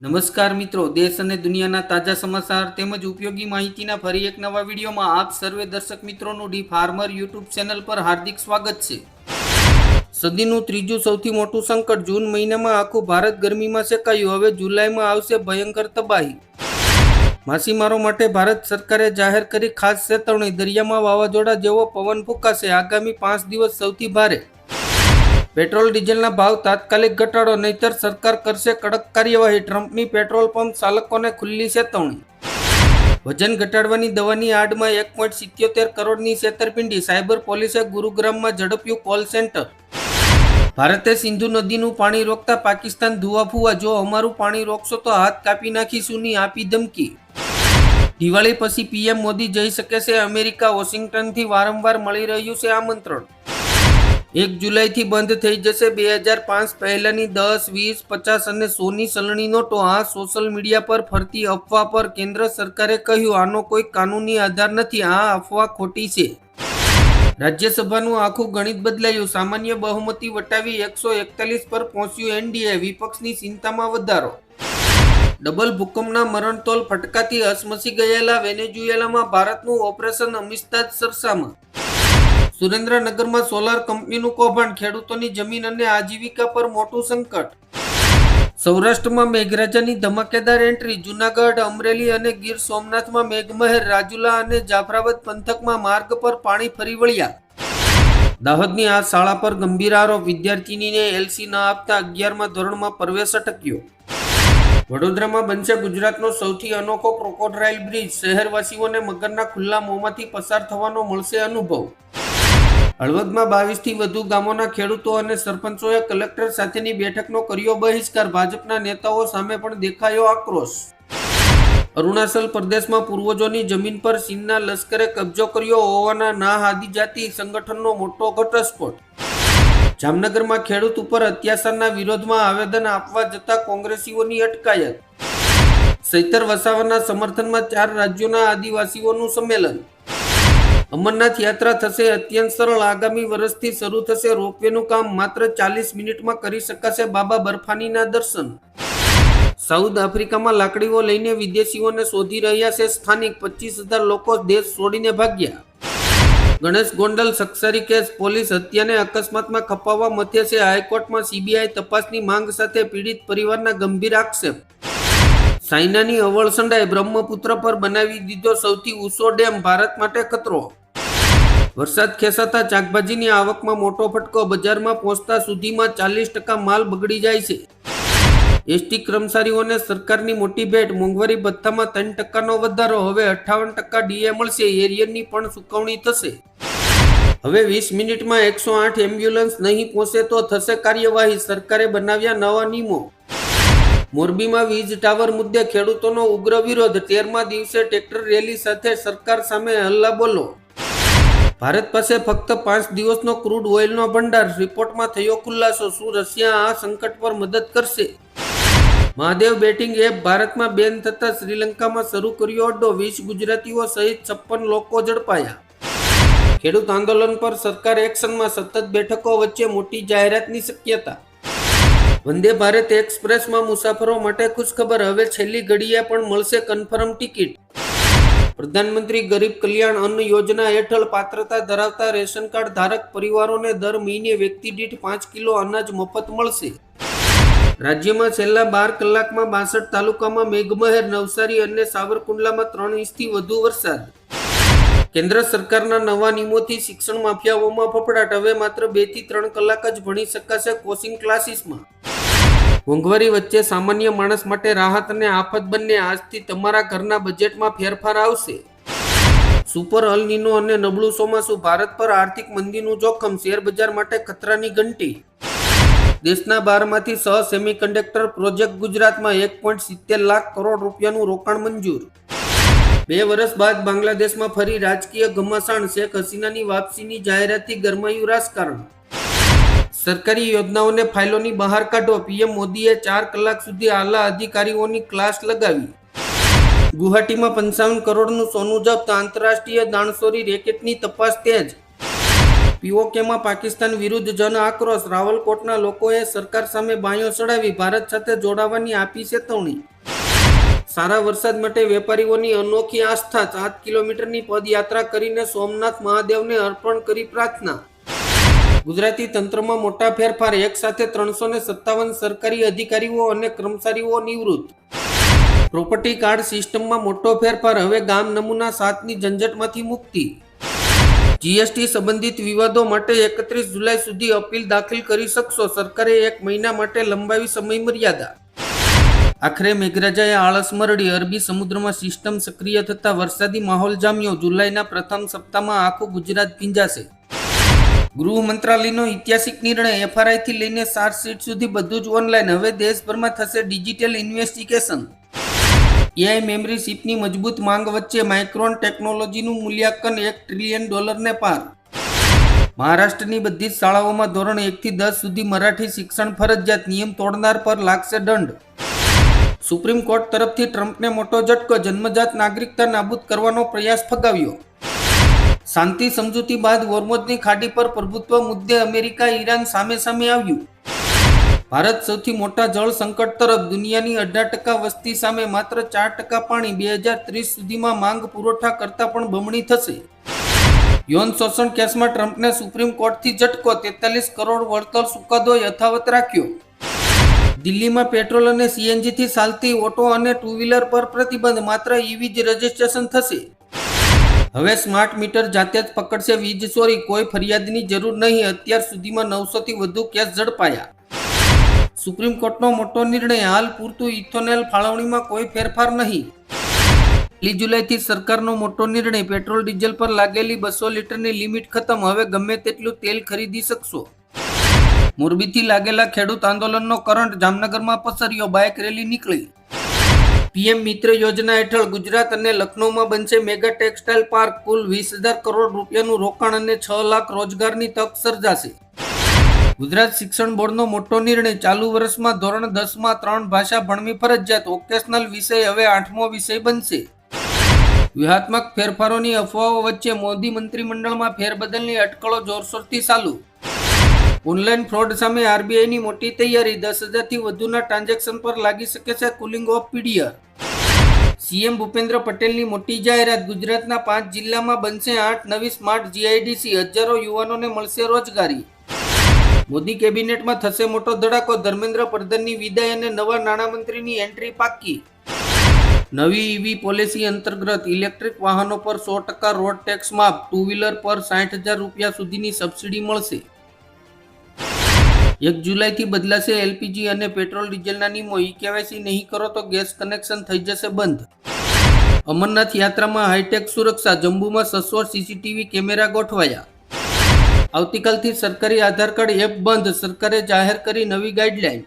નમસ્કાર મિત્રો, દેશ અને દુનિયાના તાજા સમાચાર તેમજ ઉપયોગી માહિતીના ફરી એક નવા વિડીયોમાં આપ સર્વે દર્શક મિત્રોનું ડી ફાર્મર યુટ્યુબ ચેનલ પર હાર્દિક સ્વાગત છે। સદીનું ત્રીજું સૌથી મોટું સંકટ। જૂન મહિનામાં આખું ભારત ગરમીમાં શેકાયું, હવે જુલાઈમાં આવશે ભયંકર તબાહી। માછીમારો માટે ભારત સરકારે જાહેર કરી ખાસ ચેતવણી, દરિયામાં વાવાઝોડા જેવો પવન ફૂંકાશે, આગામી 5 દિવસ સૌથી ભારે। પેટ્રોલ ડીઝલના ભાવ તાત્કાલિક ઘટાડો, નહીતર સરકાર કરશે કડક કાર્યવાહી, ટ્રમ્પની પેટ્રોલ પંપ ચાલકોને ખુલ્લી ચેતવણી। વજન ઘટાડવાની દવાની આડમાં 1.77 કરોડની છેતરપિંડી, સાયબર પોલીસે ગુરુગ્રામમાં ઝડપ્યું કોલ સેન્ટર। ભારતે સિંધુ નદીનું પાણી રોકતા પાકિસ્તાન ધુઆફુઆ, જો અમારું પાણી રોકશો તો હાથ કાપી નાખીશુંની આપી ધમકી। દિવાળી પછી પીએમ મોદી જઈ શકે છે અમેરિકા, વોશિંગ્ટનથી વારંવાર મળી રહ્યું છે આમંત્રણ। 1 જુલાઈથી બંધ થઈ જશે 2005 પહેલાની 10, 20, 50 અને 100ની ચલણી નોટો। આ સોશિયલ મીડિયા પર ફરતી અફવા પર કેન્દ્ર સરકારે કહ્યું, આનો કોઈ કાનૂની આધાર નથી, આ અફવા ખોટી છે। રાજ્યસભાનું આખું ગણિત બદલાયું, સામાન્ય બહુમતી વટાવી 141 પર પહોંચ્યું એનડીએ, વિપક્ષની ચિંતામાં વધારો। ડબલ ભૂકંપના મરણતોલ ફટકાથી હચમચી ગયેલા વેનેઝુએલામાં ભારતનું ઓપરેશન અમિસ્તાદ સરસામાં। સુરેન્દ્રનગરમાં સોલાર કંપનીનું કૌભાંડ, ખેડૂતોની જમીન અને આજીવિકા પર મોટું સંકટ। સૌરાષ્ટ્રમાં મેઘરાજાની ધમાકેદાર એન્ટ્રી, જૂનાગઢ, અમરેલી અને ગીર સોમનાથમાં મેઘમહેર, રાજુલા અને જાફરાબાદ પંથકમાં માર્ગ પર પાણી ફરી વળ્યા। દાહોદની આ શાળા પર ગંભીર આરોપ, વિદ્યાર્થીનીને એલસી ન આપતા 11મા ધોરણમાં પ્રવેશ અટક્યો। વડોદરામાં બનશે ગુજરાતનો સૌથી અનોખો ક્રોકોડાઇલ બ્રિજ, શહેરવાસીઓને મગરના ખુલ્લા મોંમાંથી પસાર થવાનો મળશે અનુભવ। હળવદમાં 22થી વધુ ગામોના ખેડૂતો અને સરપંચોએ કલેક્ટર સાથેની બેઠકનો કર્યો બહિષ્કાર, ભાજપના નેતાઓ સામે પણ દેખાયો આક્રોશ। અરુણાચલ પ્રદેશમાં પૂર્વજોની જમીન પર ચીનના લશ્કરે કબજો કર્યો હોવાના ના આદિજાતિ સંગઠનનો મોટો ઘટસ્ફોટ। જામનગરમાં ખેડૂત ઉપર અત્યાચારના વિરોધમાં આવેદન આપવા જતા કોંગ્રેસીઓની અટકાયત। ચૈતર વસાવાના સમર્થનમાં 4 રાજ્યોના આદિવાસીઓનું સંમેલન। અમરનાથ યાત્રા થશે અત્યંત સરળ, આગામી વર્ષથી શરૂ થશે રોપવેનું કામ, માત્ર 40 મિનિટમાં કરી શકાશે બાબા બર્ફાનીના દર્શન। સાઉથ આફ્રિકામાં લાકડીઓ લઈને વિદેશીઓને શોધી રહ્યા છે સ્થાનિક, 25,000 લોકો દેશ છોડીને ભાગ્યા। ગણેશ ગોંડલ સક્સરી કેસ, પોલીસ હત્યાને અકસ્માતમાં ખપાવવા મથે છે હાઈકોર્ટમાં સીબીઆઈ તપાસની માંગ સાથે પીડિત પરિવારના ગંભીર આક્ષેપ। ચાઇનાની અવળ સંડાઈ, બ્રહ્મપુત્ર પર બનાવી દીધો સૌથી ઊંચો ડેમ, ભારત માટે ખતરો। વરસાદ ખેંચાતા શાકભાજીની આવકમાં મોટો ફટકો, બજારમાં પહોંચતા સુધીમાં 40% માલ બગડી જાય છે। એસટી કર્મચારીઓને સરકારની મોટી ભેટ, મોંઘવારી ભથ્થામાં 3%નો વધારો, હવે 58% ડીએ મળશે, એરિયરની પણ ચૂકવણી થશે। હવે 20 મિનિટમાં 108 એમ્બ્યુલન્સ નહીં પહોંચે તો થશે કાર્યવાહી, સરકારે બનાવ્યા નવા નિયમો। મોરબીમાં વીજ ટાવર મુદ્દે ખેડૂતોનો ઉગ્ર વિરોધ, 13મા દિવસે ટ્રેક્ટર રેલી સાથે સરકાર સામે હલ્લાબોલો। ભારત પાસે ફક્ત 5 દિવસનો ક્રૂડ ઓઇલનો ભંડાર, રિપોર્ટમાં થયો ખુલાસો, શું રશિયા આ સંકટ પર મદદ કરશે? મહાદેવ બેટિંગ એપ ભારતમાં બેન થતા શ્રીલંકામાં શરૂ કર્યો અડ્ડો, 20 ગુજરાતીઓ સહિત 56 લોકો ઝડપાયા। ખેડૂત આંદોલન પર સરકાર એક્શનમાં, સતત બેઠકો વચ્ચે મોટી જાહેરાતની શક્યતા। વંદે ભારત એક્સપ્રેસમાં મુસાફરો માટે ખુશખબર, હવે છેલ્લી ઘડીએ પણ મળશે કન્ફર્મ ટિકિટ। પ્રધાનમંત્રી ગરીબ કલ્યાણ અન્ન યોજના હેઠળ પાત્રતા ધરાવતા રેશન કાર્ડ ધારક પરિવારોને દર મહિને વ્યક્તિ દીઠ 5 કિલો અનાજ મફત મળશે। રાજ્યમાં છેલ્લા 12 કલાકમાં 62 તાલુકામાં મેઘમહેર, નવસારી અને સાવરકુંડલામાં 3 ઇંચથી વધુ વરસાદ। કેન્દ્ર સરકારના નવા નિયમોથી શિક્ષણ માફિયાઓમાં ફફડાટ, હવે માત્ર 2 થી 3 કલાક જ ભણી શકાશે કોચિંગ ક્લાસીસમાં। મોંઘવારી વચ્ચે સામાન્ય માણસ માટે રાહત અને આફત બંને, આજથી તમારા ઘરના બજેટમાં ફેરફાર આવશે। સુપર અલ નીનો અને નબળું ચોમાસું, ભારત પર આર્થિક મંદીનું જોખમ, શેર બજાર માટે ખતરાની ઘંટી। દેશના 12માંથી 6 સેમિકન્ડક્ટર પ્રોજેક્ટ, ગુજરાતમાં 1.70 લાખ કરોડ રૂપિયાનું રોકાણ મંજૂર। 2 વર્ષ બાદ બાંગ્લાદેશમાં ફરી રાજકીય ઘમાસાણ, શેખ હસીનાની વાપસીની જાહેરાતથી ગરમાયું રાજકારણ। સરકારી યોજનાઓને ફાઇલોની બહાર કાઢો, પીએમ મોદીએ 4 કલાક સુધી આલા અધિકારીઓની ક્લાસ લગાવી। ગુવાહાટીમાં 55 કરોડનું સોનું જપ્ત, આંતરરાષ્ટ્રીય દાણચોરી રેકેટની તપાસ તેજ। પીઓકેમાં પાકિસ્તાન વિરુદ્ધ જન આક્રોશ, રાવલકોટના લોકોએ સરકાર સામે બાંયો ચડાવી ભારત સાથે જોડાવાની આપી ચેતવણી. સારા વરસાદ માટે વેપારીઓની અનોખી આસ્થા, 7 કિલોમીટરની પદયાત્રા કરીને સોમનાથ મહાદેવને અર્પણ કરી પ્રાર્થના. ગુજરાતી તંત્રમાં મોટા ફેરફાર, એક સાથે 357 સરકારી અધિકારીઓ અને કર્મચારીઓ નિવૃત્ત. પ્રોપર્ટી કાર્ડ સિસ્ટમમાં મોટો ફેરફાર, હવે ગામ નમૂના 7ની ઝંઝટમાંથી મુક્તિ. જીએસટી સંબંધિત વિવાદો માટે 31 જુલાઈ સુધી અપીલ દાખલ કરી શકશો, સરકારે 1 મહિના માટે લંબાવી સમય મર્યાદા. આખરે મેઘરાજાએ આળસ મરડી, અરબી સમુદ્રમાં સિસ્ટમ સક્રિય થતા વરસાદી માહોલ જામ્યો. જુલાઈના પ્રથમ સપ્તાહમાં આખું ગુજરાત ભીંજાશે. ગૃહ મંત્રાલયનો ઐતિહાસિક નિર્ણય, એફઆરઆઈથી લઈને ચાર્જશીટ સુધી બધું જ ઓનલાઈન. હવે દેશભરમાં થશે ડિજિટલ ઇન્વેસ્ટિગેશન. એઆઈ મેમરી ચિપની મજબૂત માંગ વચ્ચે માઇક્રોન ટેકનોલોજીનું મૂલ્યાંકન $1 ટ્રિલિયન પાર. મહારાષ્ટ્રની બધી જ શાળાઓમાં ધોરણ 1 થી 10 સુધી મરાઠી શિક્ષણ ફરજિયાત, નિયમ તોડનાર પર લાગશે દંડ. સુપ્રીમ કોર્ટ તરફથી ટ્રમ્પને મોટો ઝટકો, જન્મજાત નાગરિકતા નાબૂદ કરવાનો પ્રયાસ ફગાવ્યો. શાંતિ સમજૂતી બાદ હોર્મુઝની ખાડી પર પ્રભુત્વ મુદ્દે અમેરિકા ઈરાન સામે સામે આવ્યું. ભારત સૌથી મોટા જળ સંકટ તરફ, દુનિયાની 18% વસ્તી સામે માત્ર 4% પાણી. 2030 સુધીમાં માંગ પુરવઠા કરતાં પણ બમણી થશે. યૌન શોષણ કેસમાં ટ્રમ્પને સુપ્રીમ કોર્ટથી ઝટકો, 43 કરોડ વળતર ચુકાદો યથાવત રાખ્યો. દિલ્હીમાં પેટ્રોલ અને સીએનજીથી ચાલતી ઓટો અને ટુ વ્હીલર પર પ્રતિબંધ, માત્ર ઈવી જ રજીસ્ટ્રેશન થશે. હવે સ્માર્ટ મીટર જાતે જ પકડશે વીજ ચોરી, કોઈ ફરિયાદની જરૂર નહીં. અત્યાર સુધીમાં 900 થી વધુ કેસ ઝડપાયા. સુપ્રીમ કોર્ટનો મોટો નિર્ણય, હાલ પૂરતું ઇથોનેલ ફાળવણીમાં કોઈ ફેરફાર નહીં. 1 જુલાઈથી સરકારનો મોટો નિર્ણય, પેટ્રોલ ડીઝલ પર લાગેલી 200 લીટરની લિમિટ ખતમ, હવે ગમે તેટલું તેલ ખરીદી શકશો. મોરબીથી લાગેલા ખેડૂત આંદોલનનો કરંટ જામનગરમાં પસર્યો, બાઇક રેલી નીકળી. પીએમ મિત્ર યોજના હેઠળ ગુજરાત અને લખનૌમાં બનશે મેગા ટેક્સટાઇલ પાર્ક, કુલ 20,000 કરોડ રૂપિયાનું રોકાણ અને 6 લાખ રોજગારની તક સર્જાશે. ગુજરાત શિક્ષણ બોર્ડનો મોટો નિર્ણય, ચાલુ વર્ષમાં ધોરણ 10માં 3 ભાષા ભણવી ફરજિયાત, વોકેશનલ વિષય હવે 8મો વિષય બનશે. વ્યૂહાત્મક ફેરફારોની અફવાઓ વચ્ચે મોદી મંત્રીમંડળમાં ફેરબદલની અટકળો જોરશોરથી ચાલુ. ઓનલાઈન ફ્રોડ સામે આરબીઆઈની મોટી તૈયારી, 10,000થી વધુના ટ્રાન્ઝેક્શન પર લાગી શકે છે cooling off period. CM Bhupendra પટેલની મોટી જાહેરાત, ગુજરાતના 5 જિલ્લામાં બનશે 8 નવી સ્માર્ટ જીઆઈડીસી, હજારો યુવાનોને મળશે રોજગારી. મોદી કેબિનેટમાં થશે મોટો ધડાકો, ધર્મેન્દ્ર પ્રધાનની વિદાય અને નવા નાણામંત્રીની એન્ટ્રી પાક્કી. નવી ઈવી પોલિસી અંતર્ગત ઇલેક્ટ્રિક વાહનો પર 100% રોડ ટેક્સ માફ, ટુ વ્હીલર પર 60,000 રૂપિયા સુધીની સબસિડી મળશે. 1 જુલાઈથી બદલાશે એલપીજી અને પેટ્રોલ ડીઝલના નિયમો, ઈ-કેવાયસી નહીં કરો તો ગેસ કનેક્શન થઈ જશે બંધ. અમરનાથ યાત્રામાં હાઈટેક સુરક્ષા, જમ્મુમાં 600 સીસીટીવી કેમેરા ગોઠવાયા. આવતીકાલથી સરકારી આધાર કાર્ડ એપ બંધ, સરકારે જાહેર કરી નવી ગાઈડલાઈન.